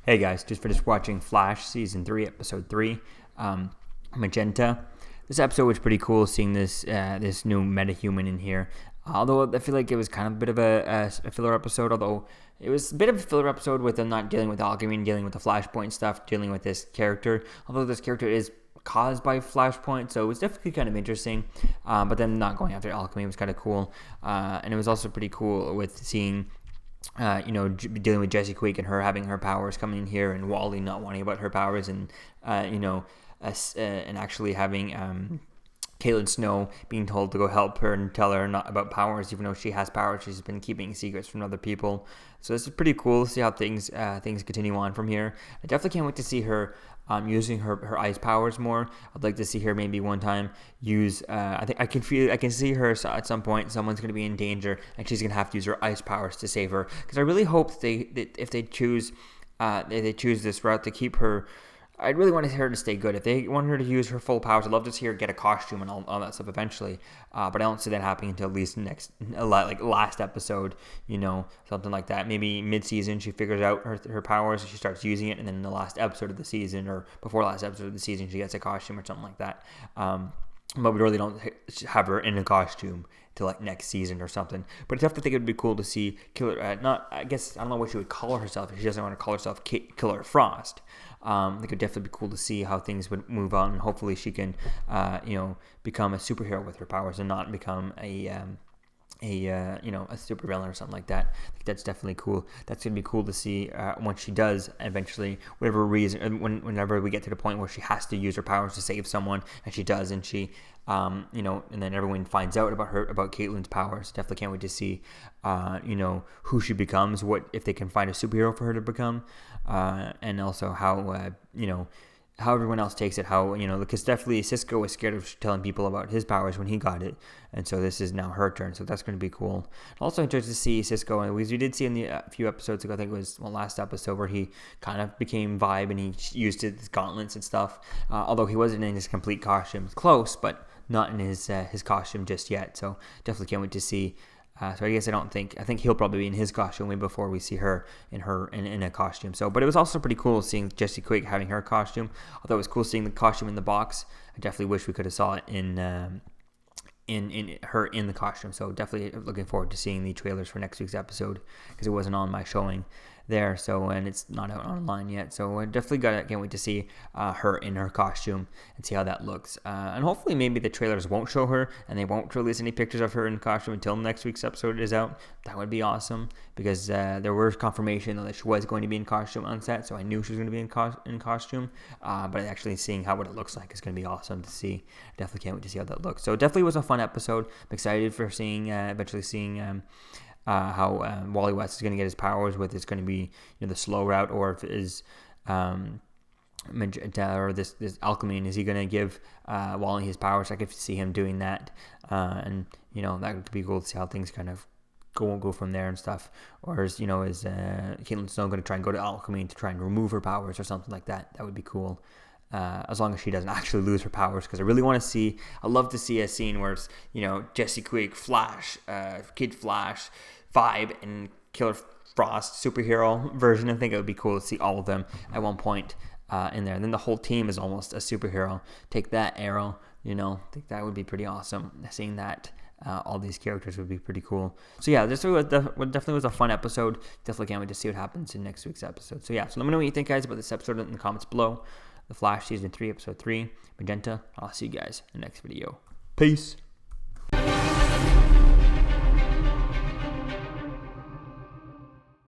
Hey guys, just finished watching Flash Season 3, Episode 3, Magenta. This episode was pretty cool, seeing this new metahuman in here. Although I feel like it was kind of a bit of a filler episode, although it was a bit of a filler episode with them not dealing with alchemy and dealing with the Flashpoint stuff, dealing with this character. Although this character is caused by Flashpoint, so it was definitely kind of interesting. But then not going after alchemy was kind of cool. And it was also pretty cool with seeing dealing with Jessie Quake and her having her powers coming in here, and Wally not wanting about her powers, and and actually having Caitlin Snow being told to go help her and tell her not about powers, even though she has powers. She's been keeping secrets from other people. So this is pretty cool to see how things continue on from here. I definitely can't wait to see her using her ice powers more. I'd like to see her maybe one time use. I can see her at some point. Someone's going to be in danger, and she's going to have to use her ice powers to save her. Because I really hope that if they choose this route to keep her. I really want her to stay good. If they want her to use her full powers, I'd love to see her get a costume and all that stuff eventually. But I don't see that happening until at least last episode, something like that. Maybe mid-season she figures out her powers and she starts using it, and then in the last episode of the season or before last episode of the season she gets a costume or something like that. But we really don't have her in a costume till next season or something. But I definitely think it would be cool to see Killer. I don't know what she would call herself. If she doesn't want to call herself Killer Frost. I think it would definitely be cool to see how things would move on. And hopefully she can, become a superhero with her powers and not become a super villain or something like that. I think that's definitely cool. That's gonna be cool to see once she does eventually, whatever reason, whenever we get to the point where she has to use her powers to save someone, and she does, and she, and then everyone finds out about Caitlin's powers. Definitely can't wait to see, who she becomes, what if they can find a superhero for her to become, and also how how everyone else takes it, because definitely Cisco was scared of telling people about his powers when he got it, and so this is now her turn, so that's going to be cool. Also interested to see Cisco, and we did see in the few episodes ago, I think it was last episode, where he kind of became Vibe and he used his gauntlets and stuff, although he wasn't in his complete costume. Close, but not in his costume just yet, so definitely can't wait to see. So I guess I think he'll probably be in his costume way before we see her in a costume. So, but it was also pretty cool seeing Jessie Quake having her costume. Although it was cool seeing the costume in the box, I definitely wish we could have saw it in her in the costume. So definitely looking forward to seeing the trailers for next week's episode, because it wasn't on my showing there, so, and it's not out online yet, so I definitely can't wait to see her in her costume and see how that looks, and hopefully maybe the trailers won't show her and they won't release any pictures of her in costume until next week's episode is out. That would be awesome, because there was confirmation that she was going to be in costume on set, so I knew she was going to be in costume, but actually seeing what it looks like is going to be awesome to see. Definitely can't wait to see how that looks. So it definitely was a fun episode. I'm excited for eventually seeing how Wally West is going to get his powers, whether it's going to be the slow route, or if it is Magenta or this alchemy, and is he going to give Wally his powers? I could see him doing that, and that would be cool to see how things kind of go from there and stuff. Or is Caitlin Snow going to try and go to alchemy to try and remove her powers or something like that? That would be cool. As long as she doesn't actually lose her powers, because I really want to see. I love to see a scene where it's Jessie Quake, Flash, Kid Flash, Vibe, and Killer Frost superhero version. I think it would be cool to see all of them at one point in there. And then the whole team is almost a superhero. Take that, Arrow. I think that would be pretty awesome. Seeing that. All these characters would be pretty cool. So yeah, this definitely was a fun episode. Definitely can't wait to see what happens in next week's episode. So yeah, so let me know what you think, guys, about this episode in the comments below. The Flash Season 3, Episode 3, Magenta. I'll see you guys in the next video. Peace.